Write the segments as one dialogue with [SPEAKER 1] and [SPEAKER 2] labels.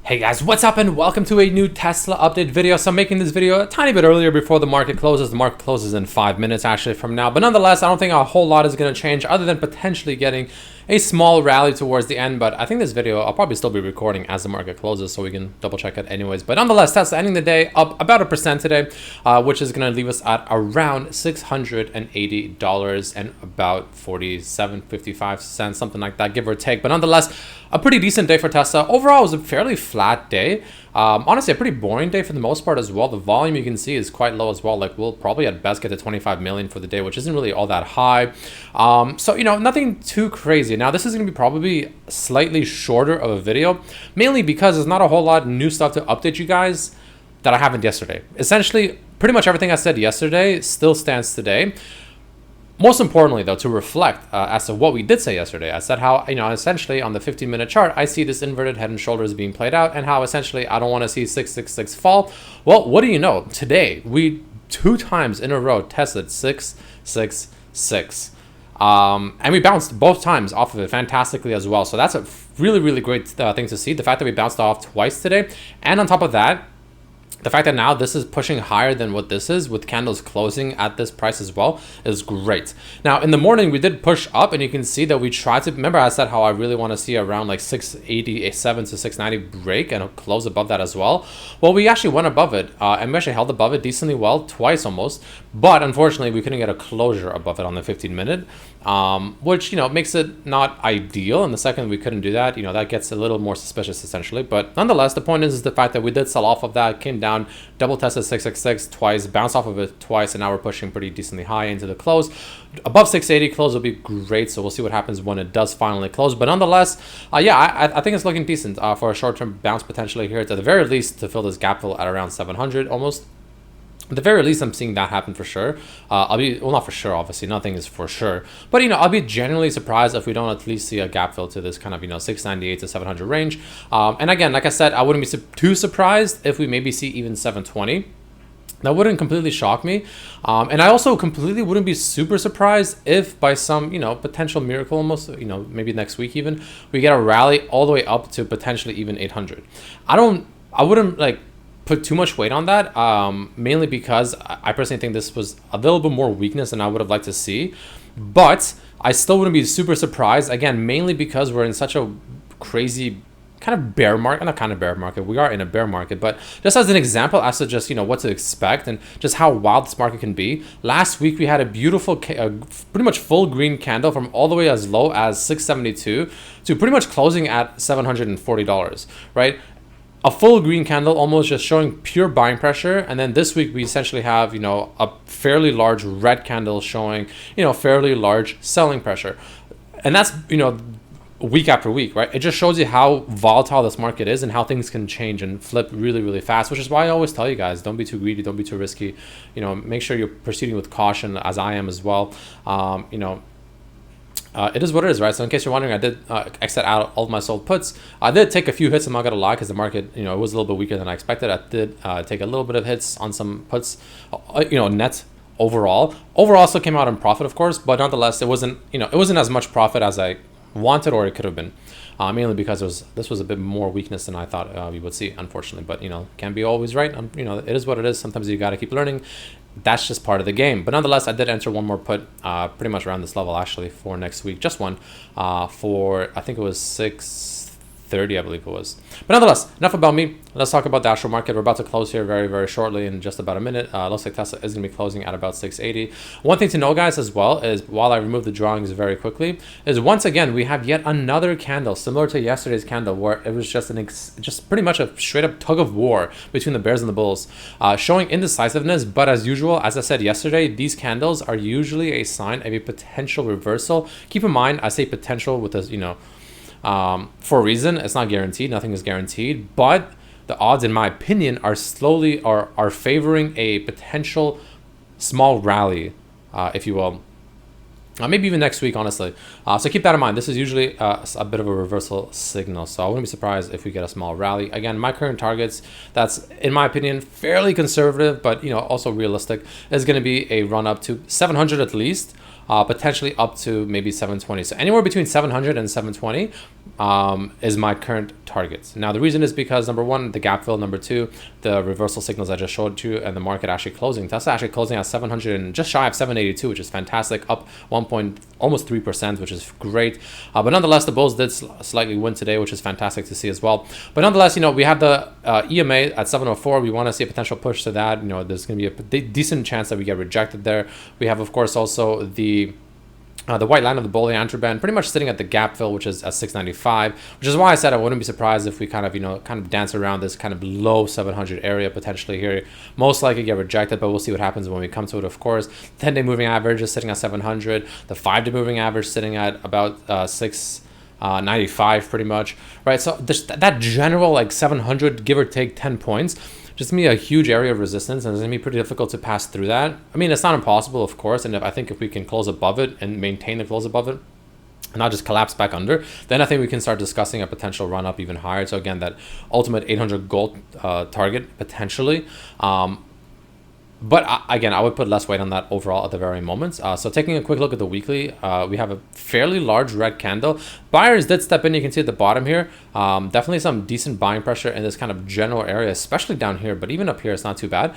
[SPEAKER 1] Hey guys, what's up and welcome to a new Tesla update video. So I'm making this video a tiny bit earlier before the market closes. The market closes in 5 minutes actually from now. But nonetheless, I don't think a whole lot is going to change other than potentially getting a small rally towards the end. But I think this video, I'll probably still be recording as the market closes so we can double check it anyways. But nonetheless, Tesla ending the day up about 1% today, which is going to leave us at around $680 and about 47.55 cents, something like that, give or take. But nonetheless, a pretty decent day for Tesla. Overall, it was a fairly flat day. Honestly, a pretty boring day for the most part as well. The volume you can see is quite low as well. Like we'll probably at best get to 25 million for the day, which isn't really all that high. So, you know, nothing too crazy. Now, this is going to be probably slightly shorter of a video, mainly because there's not a whole lot of new stuff to update you guys that I haven't yesterday. Essentially, pretty much everything I said yesterday still stands today. Most importantly, though, to reflect as to what we did say yesterday. I said how, you know, essentially on the 15-minute chart, I see this inverted head and shoulders being played out and how essentially I don't want to see 666 fall. Well, what do you know? Today, we 2 times in a row tested 666. And we bounced both times off of it fantastically as well. So that's a really, really great thing to see. The fact that we bounced off twice today. And on top of that, the fact that now this is pushing higher than what this is with candles closing at this price as well is great. Now in the morning we did push up and you can see that we tried to, remember I said how I really want to see around like 687 to 690 break and close above that as well. Well, we actually went above it and we actually held above it decently well, twice almost, but unfortunately we couldn't get a closure above it on the 15-minute, which, you know, makes it not ideal. And the second we couldn't do that, you know, that gets a little more suspicious essentially. But nonetheless, the point is the fact that we did sell off of that, came down, double tested 666 twice, bounced off of it twice, and now we're pushing pretty decently high into the close. Above 680 close will be great, so we'll see what happens when it does finally close. But nonetheless, yeah, I think it's looking decent for a short-term bounce potentially here. At the very least, to fill this gap fill at around 700 almost. At the very least, I'm seeing that happen for sure. I'll be, well, not for sure, obviously, nothing is for sure. But, you know, I'll be genuinely surprised if we don't at least see a gap fill to this kind of, you know, 698 to 700 range. And again, like I said, I wouldn't be too surprised if we maybe see even 720. That wouldn't completely shock me. And I also completely wouldn't be super surprised if by some, you know, potential miracle almost, you know, maybe next week even, we get a rally all the way up to potentially even 800. I wouldn't like put too much weight on that, mainly because I personally think this was a little bit more weakness than I would have liked to see. But I still wouldn't be super surprised, again, mainly because we're in such a crazy kind of bear market, not kind of bear market, we are in a bear market, but just as an example as to just, you know, what to expect and just how wild this market can be. Last week we had a beautiful, pretty much full green candle from all the way as low as 672 to pretty much closing at $740, right? A full green candle almost just showing pure buying pressure. And then this week we essentially have, you know, a fairly large red candle showing, you know, fairly large selling pressure. And that's, you know, week after week, right? It just shows you how volatile this market is and how things can change and flip really, really fast, which is why I always tell you guys, don't be too greedy, don't be too risky. You know, make sure you're proceeding with caution, as I am as well. You know, it is what it is, right? So in case you're wondering, I did exit out all of my sold puts. I did take a few hits, I'm not gonna lie, because the market, you know, it was a little bit weaker than I expected. I did take a little bit of hits on some puts, you know, net overall. Overall still came out in profit, of course, but nonetheless, it wasn't, you know, it wasn't as much profit as I wanted or it could have been. Mainly because this was a bit more weakness than I thought we would see, unfortunately. But, you know, can't be always right. You know, it is what it is. Sometimes you got to keep learning. That's just part of the game. But nonetheless, I did enter one more put pretty much around this level actually for next week. Just one for, I think it was 630, I believe it was. But nonetheless, enough about me. Let's talk about the actual market. We're about to close here very, very shortly in just about a minute. Looks like Tesla is going to be closing at about 680. One thing to know, guys, as well, is while I remove the drawings very quickly, is once again, we have yet another candle similar to yesterday's candle where it was just just pretty much a straight up tug of war between the bears and the bulls, showing indecisiveness. But as usual, as I said yesterday, these candles are usually a sign of a potential reversal. Keep in mind, I say potential with this, you know, for a reason. It's not guaranteed. Nothing is guaranteed, but the odds, in my opinion, are favoring a potential small rally, if you will. Maybe even next week, honestly. So keep that in mind. This is usually a bit of a reversal signal. So I wouldn't be surprised if we get a small rally. Again, my current targets, that's, in my opinion, fairly conservative, but, you know, also realistic, is going to be a run up to 700 at least. potentially up to maybe 720. So anywhere between 700 and 720 is my current target. Now the reason is because number one, the gap fill, number two, the reversal signals I just showed you, and the market actually closing. Tesla actually closing at 700 and just shy of 782, which is fantastic, up almost 3%, which is great. But nonetheless, the bulls did slightly win today, which is fantastic to see as well. But nonetheless, we have the EMA at 704. We want to see a potential push to that. There's going to be a decent chance that we get rejected there. We have, of course, also the white line of the Bollinger Band pretty much sitting at the gap fill, which is at 695, which is why I said I wouldn't be surprised if we kind of dance around this kind of low 700 area potentially here. Most likely get rejected, but we'll see what happens when we come to it, of course. 10-day moving average is sitting at 700. The 5-day moving average sitting at about 695 pretty much, right? So that general like 700, give or take 10 points, just gonna be a huge area of resistance, and it's gonna be pretty difficult to pass through that. I mean, it's not impossible, of course, and I think if we can close above it and maintain the close above it and not just collapse back under, then I think we can start discussing a potential run up even higher. So again, that ultimate 800 gold target potentially. But again, I would put less weight on that overall at the very moment. So taking a quick look at the weekly, we have a fairly large red candle. Buyers did step in. You can see at the bottom here, definitely some decent buying pressure in this kind of general area, especially down here. But even up here, it's not too bad.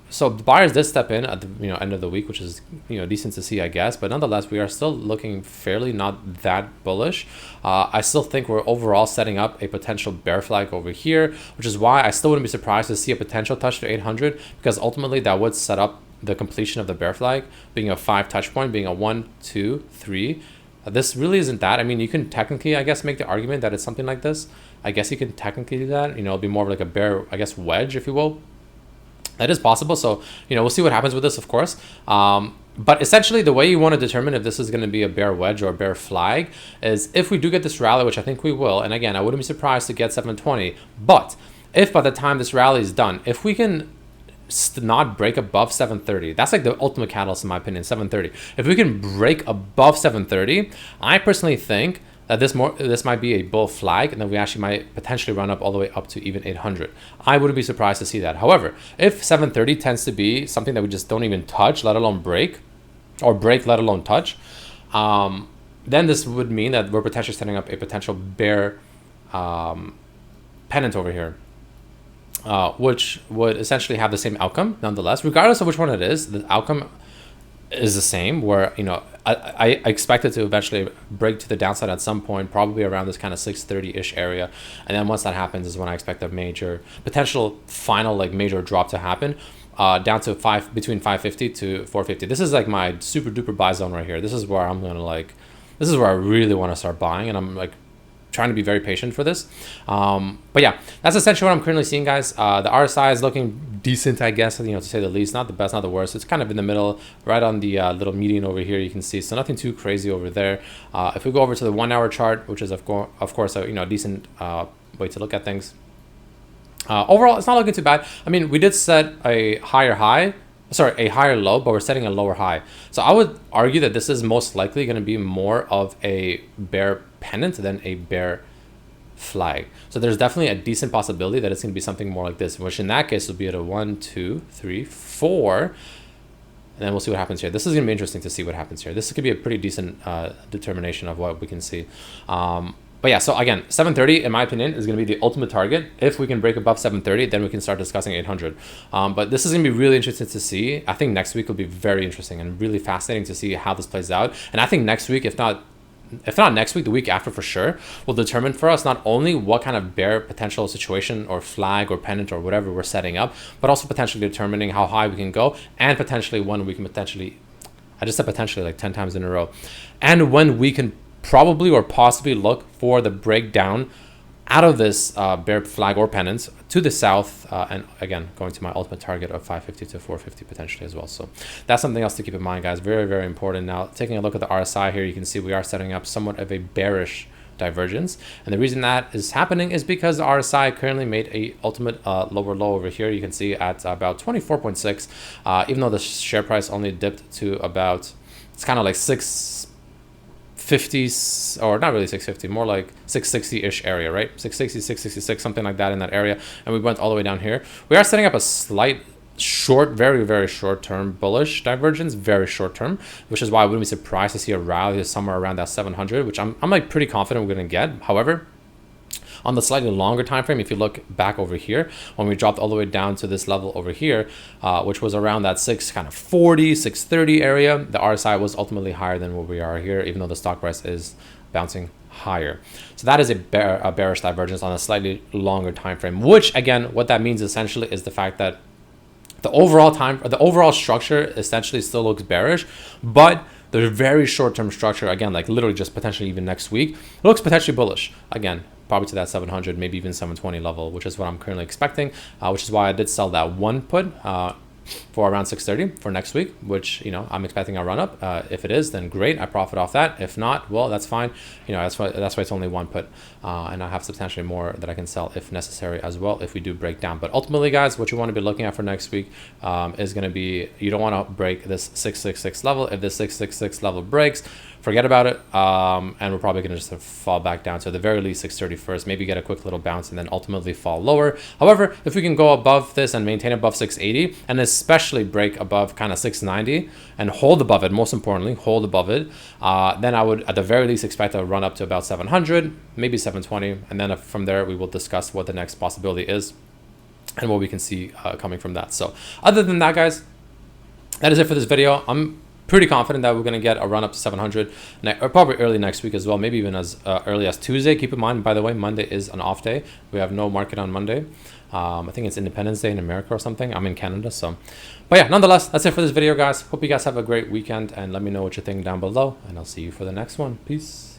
[SPEAKER 1] So the buyers did step in at the end of the week, which is decent to see, I guess. But nonetheless, we are still looking fairly not that bullish. I still think we're overall setting up a potential bear flag over here, which is why I still wouldn't be surprised to see a potential touch to 800, because ultimately that would set up the completion of the bear flag being a 5 touch point, being a 1, 2, 3. This really isn't that. I mean, you can technically, I guess, make the argument that it's something like this. I guess you can technically do that. It'll be more of like a bear, I guess, wedge, if you will. That is possible. So, we'll see what happens with this, of course. But essentially, the way you want to determine if this is going to be a bear wedge or a bear flag is if we do get this rally, which I think we will. And again, I wouldn't be surprised to get 720. But if by the time this rally is done, if we can not break above 730, that's like the ultimate catalyst in my opinion, 730. If we can break above 730, I personally think that this might be a bull flag, and then we actually might potentially run up all the way up to even 800. I wouldn't be surprised to see that. However, if 730 tends to be something that we just don't even touch, let alone break, or break, let alone touch, then this would mean that we're potentially setting up a potential bear pennant over here, which would essentially have the same outcome nonetheless. Regardless of which one it is, the outcome is the same, where I expect it to eventually break to the downside at some point, probably around this kind of 630-ish area. And then once that happens is when I expect a major potential final major drop to happen, down to between 550 to 450. This is like my super duper buy zone right here. This is where I'm gonna this is where I really want to start buying, and I'm trying to be very patient for this. But yeah, that's essentially what I'm currently seeing, guys. The RSI is looking decent, I guess, to say the least. Not the best, not the worst. It's kind of in the middle, right on the little median over here, you can see. So nothing too crazy over there. If we go over to the 1 hour chart, which is of course a decent way to look at things. Overall, it's not looking too bad. I mean, we did set a higher low, but we're setting a lower high. So I would argue that this is most likely going to be more of a bear pennant than a bear flag. So there's definitely a decent possibility that it's going to be something more like this, which in that case will be at a 1, 2, 3, 4. And then we'll see what happens here. This is going to be interesting to see what happens here. This could be a pretty decent determination of what we can see. But yeah, so again, 730, in my opinion, is going to be the ultimate target. If we can break above 730, then we can start discussing 800. But this is going to be really interesting to see. I think next week will be very interesting and really fascinating to see how this plays out. And I think next week, if not next week, the week after for sure, will determine for us not only what kind of bear potential situation or flag or pennant or whatever we're setting up, but also potentially determining how high we can go, and potentially when we can potentially, I just said potentially like 10 times in a row, and when we can probably or possibly look for the breakdown out of this bear flag or pennants to the south, and again going to my ultimate target of 550 to 450 potentially as well. So that's something else to keep in mind, guys. Very, very important. Now taking a look at the RSI here, you can see we are setting up somewhat of a bearish divergence, and the reason that is happening is because the RSI currently made a ultimate lower low over here. You can see at about 24.6, even though the share price only dipped to about, it's kind of like 650s, or not really 650, more like 660-ish area, right? 660, 666, something like that in that area. And we went all the way down here. We are setting up a slight short, very short term bullish divergence, very short term, which is why I wouldn't be surprised to see a rally somewhere around that 700, which I'm like pretty confident we're going to get. However, on the slightly longer time frame, if you look back over here, when we dropped all the way down to this level over here, which was around that 640, 630 area, the RSI was ultimately higher than where we are here, even though the stock price is bouncing higher. So that is a bearish divergence on a slightly longer time frame, which again, what that means essentially is the fact that the overall structure essentially still looks bearish, but the very short-term structure, again, like literally just potentially even next week, looks potentially bullish. Again, probably to that 700, maybe even 720 level, which is what I'm currently expecting, which is why I did sell that one put for around 630 for next week, which, you know, I'm expecting a run up. If it is, then great, I profit off that. If not, well, that's fine. You know, that's why it's only one put, and I have substantially more that I can sell if necessary as well if we do break down. But ultimately, guys, what you want to be looking at for next week is going to be, you don't want to break this 666 level. If this 666 level breaks, forget about it, and we're probably going to just fall back down to the very least 630 first, maybe get a quick little bounce and then ultimately fall lower. However, if we can go above this and maintain above 680 and especially break above kind of 690 and hold above it, most importantly hold above it, then I would at the very least expect a run up to about 700, maybe 720, and then from there we will discuss what the next possibility is and what we can see coming from that. So other than that, guys, that is it for this video. I'm pretty confident that we're going to get a run up to 700 or probably early next week as well, maybe even as early as Tuesday. Keep in mind, by the way, Monday is an off day. We have no market on Monday. I think it's Independence Day in America or something. I'm in Canada, so. But yeah, nonetheless, that's it for this video, guys. Hope you guys have a great weekend, and let me know what you think down below, and I'll see you for the next one. Peace.